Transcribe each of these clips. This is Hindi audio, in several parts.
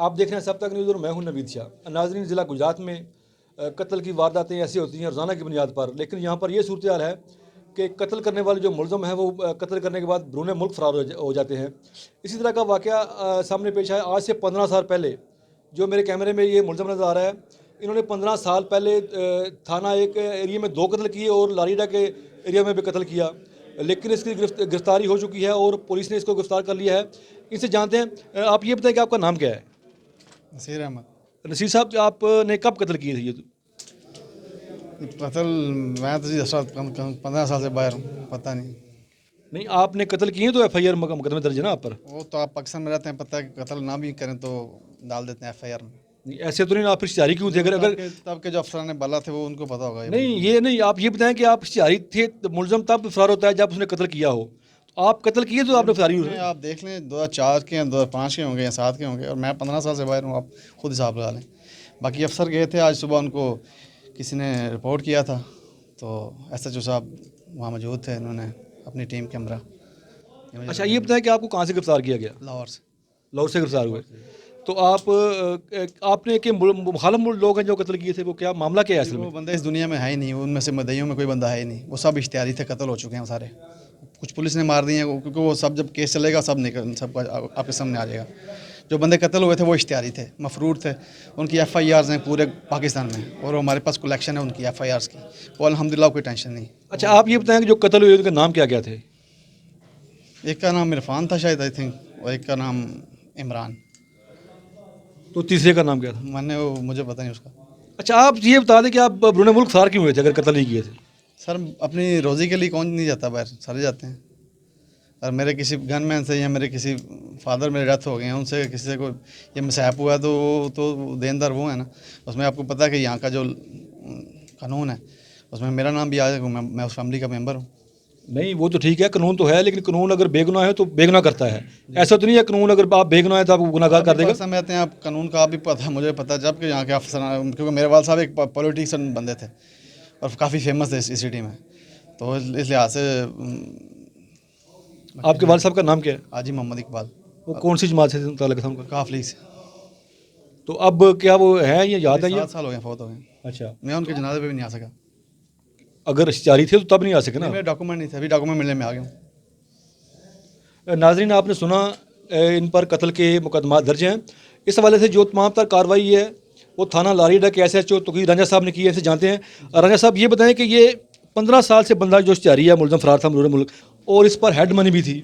आप देख रहे हैं सब तक न्यूज़ और मैं हूं नवीद शाह। नाज़रीन, ज़िला गुजरात में कत्ल की वारदातें ऐसी होती हैं रोज़ाना की बुनियाद पर, लेकिन यहाँ पर यह सूरत हाल है कि कत्ल करने वाले जो मुलज़म है वो कत्ल करने के बाद बैरून मुल्क फ़रार हो जाते हैं। इसी तरह का वाक़या सामने पेश आया आज से 15 साल पहले। जो मेरे कैमरे में ये मुलज़म नज़र आ रहा है, इन्होंने 15 साल पहले थाना एक एरिया में 2 कत्ल किए और लारीडा के एरिया में भी कत्ल किया, लेकिन इसकी गिरफ्तारी हो चुकी है और पुलिस ने इसको गिरफ्तार कर लिया है। इनसे जानते हैं, आप ये बताएं कि आपका नाम क्या है? नसीर अहमद। नसीर साहब, आपने कब कत्ल किए थे? ये कत्ल मैं तो जी 15 साल से बाहर हूँ, पता नहीं। नहीं, आपने कत्ल किए तो FIR मुकदमे दर्ज है ना आप पर? वो तो आप पाकिस्तान में रहते हैं, पता है कि कत्ल ना भी करें तो डाल देते हैं FIR में। नहीं, ऐसे तो नहीं। आप इश्तिहारी क्यों थे? अगर तब के जो अफसरान बाला थे वो उनको पता होगा। नहीं, ये नहीं, आप ये बताएं कि आप इश्तिहारी थे तो मुलज़म तब फरार होता है जब उसने कत्ल किया हो। तो आप कत्ल किए तो आपने फरारी हो। आप देख लें 2004 के हैं, 2005 के होंगे या 7 के होंगे, और मैं 15 साल से बाहर हूँ, आप खुद हिसाब लगा लें। बाकी अफसर गए थे आज सुबह, उनको किसी ने रिपोर्ट किया था तो SHO साहब वहाँ मौजूद थे, उन्होंने अपनी टीम के हमरा। अच्छा, ये बताएं कि आपको कहाँ से गिरफ्तार किया गया? लाहौर से। लाहौर से गिरफ्तार हुए। तो आपने के मुखालिफ लोग हैं जो कत्ल किए थे, वो क्या मामला क्या है असल वो में? बंदे इस दुनिया में है ही नहीं, उनमें से मदइयों में कोई बंदा है ही नहीं, वो सब इश्तिहारी थे, कत्ल हो चुके हैं सारे। कुछ पुलिस ने मार दिए हैं क्योंकि वो सब जब केस चलेगा सब आपके सामने आ जाएगा। जो बंदे कत्ल हुए थे वो इश्तिहारी थे, मफरूर थे, उनकी FIRs हैं पूरे पाकिस्तान में, और हमारे पास कलेक्शन है उनकी FIRs की, वो अल्हम्दुलिल्लाह कोई टेंशन नहीं। अच्छा, आप ये बताएं कि जो कत्ल हुए उनके नाम क्या क्या थे? एक का नाम इरफान था शायद, आई थिंक, और एक का नाम इमरान। तो तीसरे का नाम क्या था? मुझे पता नहीं उसका। अच्छा, आप ये बता दें कि आप बैरून मुल्क फरार क्यों हुए थे अगर कत्ल नहीं किए थे? सर अपनी रोज़ी के लिए कौन नहीं जाता बाहर, सारे जाते हैं। और मेरे किसी गनमैन से या मेरे किसी फादर मेरे डेथ हो गए हैं, उनसे किसी से कोई ये मिसहैप हुआ तो देनदार वो है ना। उसमें आपको पता है कि यहाँ का जो कानून है उसमें मेरा नाम भी आ जाएगा, मैं उस फैमिली का मेंबर हूँ। नहीं, वो तो ठीक है, कानून तो है, लेकिन कानून अगर बेगुनाह है तो बेगुनाह करता है। ऐसा तो नहीं है कानून अगर आप बेगुनाह है तो आपको गुनाहगार कर देगा? में आते हैं आप, कानून का आप भी पता है, मुझे पता है, जबकि यहाँ के अफसर, क्योंकि मेरे वाल साहब एक पॉलिटिशियन बंदे थे और काफ़ी फेमस थे इस सिटी में, तो इस लिहाज से आपके वाल साहब का नाम क्या है? हाजी मोहम्मद इकबाल। वो कौन सी जमात से ताल्लुक था उनका? काफ लीग से। तो अब क्या वो है या याद है? 7 साल हो गए फौत हो गए। अच्छा, मैं उनके जनाजे पे भी नहीं आ सका। अगर जारी थे तो तब नहीं आ सके ना? मेरे डॉक्यूमेंट नहीं थे, अभी डॉक्यूमेंट मिलने में आ गया हूँ। नाजरीन, आपने सुना, इन पर कत्ल के मुकदमा दर्ज हैं। इस हवाले से जो तमाम तर कार्रवाई है वो थाना लारीडा के SHO तोक़ीर रांझा साहब ने की है। इनसे जानते हैं। रांझा साहब, ये बताएं कि ये 15 साल से बंदा जो इश्तिहारी है मुलज़म फरार था बैरून मुल्क, और इस पर हेड मनी भी थी,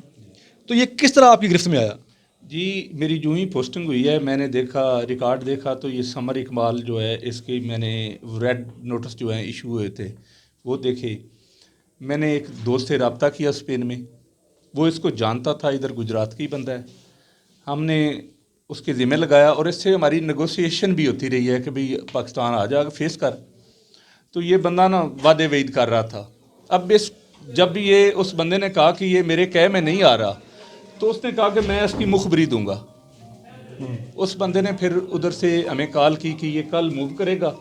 तो ये किस तरह आपकी गिरफ्त में आया? जी, मेरी जो ही पोस्टिंग हुई है, मैंने देखा, रिकॉर्ड देखा, तो ये समर इकबाल जो है इसके मैंने रेड नोटिस जो है इशू हुए थे वो देखे। मैंने एक दोस्त से रब्ता किया स्पेन में, वो इसको जानता था, इधर गुजरात का ही बंदा है। हमने उसके ज़िम्मे लगाया और इससे हमारी नेगोशिएशन भी होती रही है कि भाई पाकिस्तान आ जा, फेस कर। तो ये बंदा ना वादे वईद कर रहा था। अब जब ये उस बंदे ने कहा कि ये मेरे कह में नहीं आ रहा, तो उसने कहा कि मैं इसकी मुखबरी दूंगा। उस बंदे ने फिर उधर से हमें कॉल की कि ये कल मूव करेगा।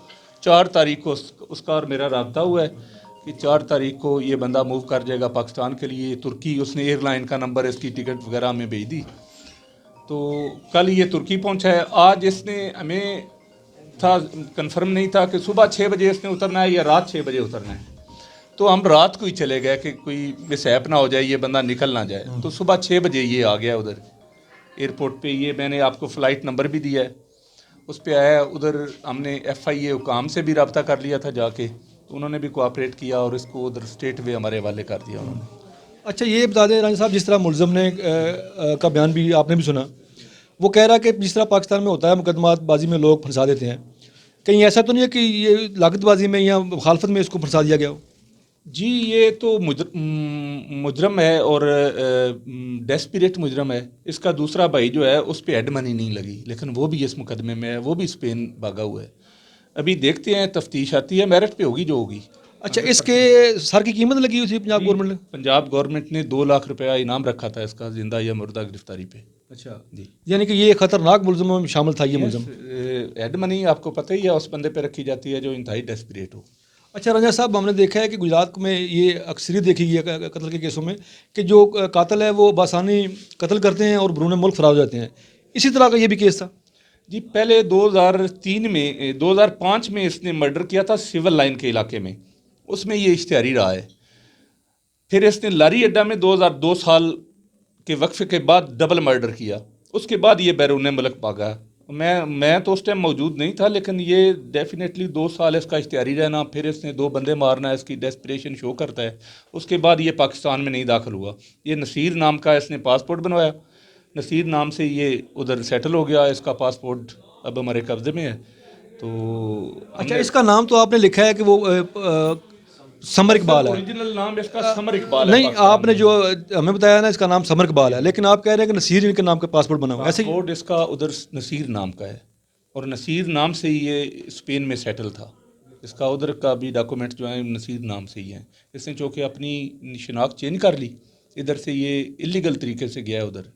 4 तारीख को उसका और मेरा रब्ता हुआ है कि 4 तारीख को ये बंदा मूव कर जाएगा पाकिस्तान के लिए। तुर्की, उसने एयरलाइन का नंबर, इसकी टिकट वगैरह हमें भेज दी, तो कल ये तुर्की पहुंचा है। आज इसने हमें था कंफर्म नहीं था कि सुबह 6 बजे इसने उतरना है या रात 6 बजे उतरना है, तो हम रात को ही चले गए कि कोई मिसहैप ना हो जाए, ये बंदा निकल ना जाए। तो सुबह 6 बजे ये आ गया उधर एयरपोर्ट पे। ये मैंने आपको फ़्लाइट नंबर भी दिया है, उस पर आया। उधर हमने FIA हुकाम से भी रब्ता कर लिया था जाके, तो उन्होंने भी कोऑपरेट किया और इसको उधर स्टेट वे हमारे हवाले कर दिया उन्होंने। अच्छा, ये बता दें रांझा साहब, जिस तरह मुलज़म ने का बयान भी आपने भी सुना, वो कह रहा है कि जिस तरह पाकिस्तान में होता है मुकदमाबाजी में लोग फंसा देते हैं, कहीं ऐसा तो नहीं है कि ये लागतबाजी में या मुखालफत में इसको फंसा दिया गया हो? जी, ये तो मुजरम है और डेस्परेट मुजरम है। इसका दूसरा भाई जो है उस पर हेड मनी नहीं लगी, लेकिन वो भी इस मुकदमे में है, वो भी स्पेन भागा हुआ है। अभी देखते हैं, तफ्तीश आती है, मेरिट पे होगी जो होगी। अच्छा, इसके सर की कीमत लगी हुई थी पंजाब गवर्नमेंट ने? पंजाब गवर्नमेंट ने 2 लाख रुपया इनाम रखा था इसका जिंदा या मुर्दा गिरफ्तारी पे। अच्छा जी, यानी कि ये खतरनाक मुलज़मों में शामिल था ये मुलज़म। हेड मनी आपको पता ही है उस बंदे पे रखी जाती है जो इंतहाई डेस्परेट हो। अच्छा रांझा साहब, हमने देखा है कि गुजरात में ये अक्सरियत देखी गई है कत्ल के केसों में कि जो कातिल है वो बासानी कत्ल करते हैं और बैरून मुल्क फरार हो जाते हैं। इसी तरह का ये भी केस था? जी पहले 2003 में 2005 में इसने मर्डर किया था सिविल लाइन के इलाके में, उसमें ये इश्तिहारी रहा है। फिर इसने लारी अड्डा में 2002 साल के वक्फे के बाद डबल मर्डर किया, उसके बाद ये बैरून मुल्क भागा। मैं तो उस टाइम मौजूद नहीं था, लेकिन ये डेफिनेटली 2 साल इसका इश्तिहारी रहना, फिर इसने 2 बंदे मारना, इसकी डेस्परेशन शो करता है। उसके बाद ये पाकिस्तान में नहीं दाखिल हुआ। ये नसीर नाम का इसने पासपोर्ट बनवाया, नसीर नाम से ये उधर सेटल हो गया, इसका पासपोर्ट अब हमारे कब्जे में है। तो अच्छा, इसका नाम तो आपने लिखा है कि वो समर इकबाल है। ओरिजिनल नाम इसका समर इकबाल है। नहीं, पाकिस्तान आपने में। जो हमें बताया ना इसका नाम समर इकबाल है, लेकिन आप कह रहे हैं कि नसीर इनके नाम का पासपोर्ट बना हुआ है, ऐसे ही? पासपोर्ट इसका उधर नसीर नाम का है, और नसीर नाम से ही ये स्पेन में सेटल था। इसका उधर का भी डॉक्यूमेंट जो है नसीर नाम से ही है। इसने चूँकि अपनी शनाख्त चेंज कर ली, इधर से ये इलीगल तरीके से गया है उधर,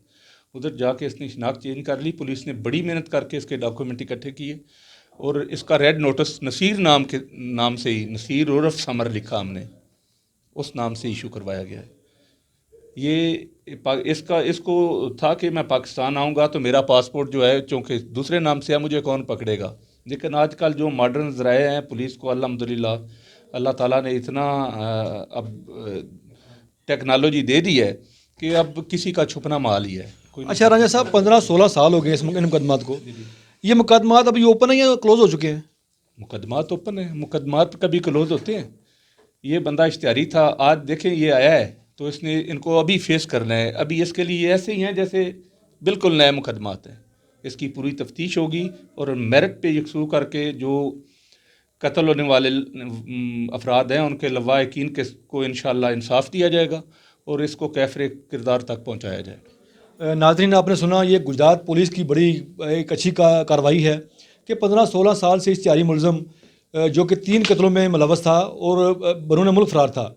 उधर जाके इसने शनाख्त चेंज कर ली। पुलिस ने बड़ी मेहनत करके इसके डॉक्यूमेंट इकट्ठे किए, और इसका रेड नोटिस नसीर नाम से ही, नसीर उर्फ समर लिखा हमने, उस नाम से इशू करवाया गया है। ये इसको था कि मैं पाकिस्तान आऊँगा तो मेरा पासपोर्ट जो है चूँकि दूसरे नाम से है, मुझे कौन पकड़ेगा। लेकिन आजकल जो मॉडर्न ज़राए हैं पुलिस को, अल्हम्दुलिल्लाह अल्लाह ताला ने इतना अब टेक्नोलॉजी दे दी है कि अब किसी का छुपना माल ही है। अच्छा राजा साहब, 15-16 साल हो गए इस मुकदमात को। ये मुकदमात अभी ओपन है या क्लोज हो चुके हैं? मुकदमात ओपन है, मुकदमात कभी क्लोज होते हैं। ये बंदा इश्तिहारी था, आज देखें ये आया है तो इसने इनको अभी फेस करना है। अभी इसके लिए ऐसे ही हैं जैसे बिल्कुल नए मुकदमात हैं। इसकी पूरी तफ्तीश होगी और मेरिट पे यकसू करके जो कत्ल होने वाले अफराद हैं उनके लवाहिकीन को इंशाअल्लाह इंसाफ दिया जाएगा और इसको कैफरे किरदार तक पहुँचाया जाएगा। नाज़रीन, आपने सुना, ये गुजरात पुलिस की बड़ी एक अच्छी कार्रवाई है कि 15-16 साल से इश्तिहारी मुलज़म जो कि 3 कत्लों में मुलव्वस था और बैरून मुल्क फ़रार था।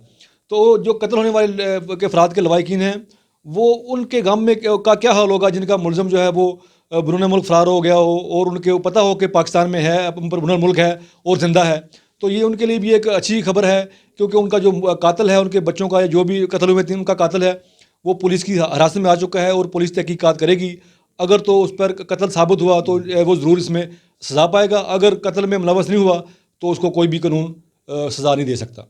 तो जो कत्ल होने वाले के अफराद के लवाहिकीन हैं, वो उनके गम में का क्या हाल होगा जिनका मुलज़म जो है वो बैरून मुल्क फ़रार हो गया हो और उनको पता हो कि पाकिस्तान में है, बैरून मुल्क है और ज़िंदा है। तो ये उनके लिए भी एक अच्छी खबर है, क्योंकि उनका जो कातिल है, उनके बच्चों का जो भी कत्ल हुए थे उनका कातिल है, वो पुलिस की हिरासत में आ चुका है और पुलिस तहकीकात करेगी। अगर तो उस पर कत्ल साबित हुआ तो वो ज़रूर इसमें सज़ा पाएगा, अगर कत्ल में मुलव्वस नहीं हुआ तो उसको कोई भी कानून सज़ा नहीं दे सकता।